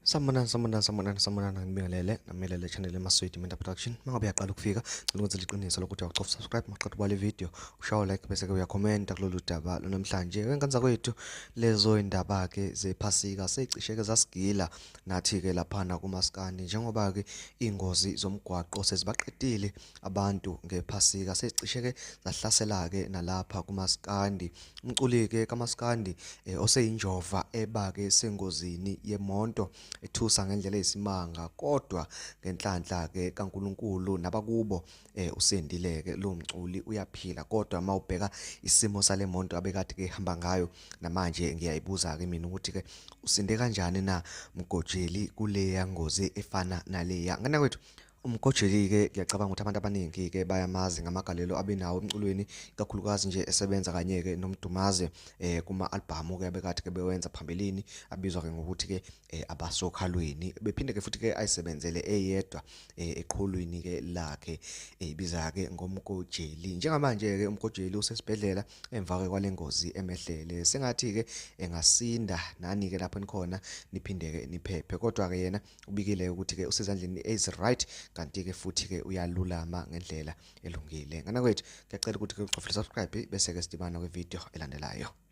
Samanana ngibingelele namelele channel emaswidi Minda Production. Mangabe uyaqala ukufika ngicela ukuthi liqiniso lokuthi uyacofa subscribe maqedwe kwale video, ushaye like bese ke uyakhomenta kulolu daba namhlanje. Wenkanza kwethu lezo indaba ke zephasika seyicisheke zasigila nathi ke laphana kaMaskandi, njengoba ke ingozi zomgwaqo sezibaqedile abantu ngephasika sezicisheke zahlasela ke nalapha kaMaskandi. Umculi ke kaMaskandi oseyinjova ebake sengozini yemoto ethusa ngendlela eyisimanga, kodwa ngenhlanhla ke kaNkulunkulu nabakubo usendile ke lo mculi uyaphila. Kodwa mawubheka isimo sale monto abekade ke ihamba ngayo namanje ngiyayibuza ke mina ukuthi ke usinde kanjani na mgojeli kule ngozi efana naleya. Ngana kwethu umgojeli ke ngiyacabanga ukuthi abantu abaningi ke bayamazi ngamagalelo abenawo emculweni, ikakhulukazi nje esebenza kanye ke nomdumaze kuma album ke abekade ke bewenza phambilini abizwa ke ngokuthi ke abasokhalweni. Bephinde ke futhi ke ayisebenzele eyedwa eqhulwini ke lakhe ibiza ke ngomgojeli. Njengamanje ke umgojeli usesibhedlela emva ke kwale ngozi emehlele, sengathi ke engasinda nani ke lapho nikhona niphinde ke niphephe. Kodwa ke yena ubikile ukuthi ke usezandleni right, kanti ke futhi ke uyalulama ngendlela elungile. Ngana kwethu ngiyacela ukuthi ke ucofe subscribe bese ke sidibana kwivideo elandelayo.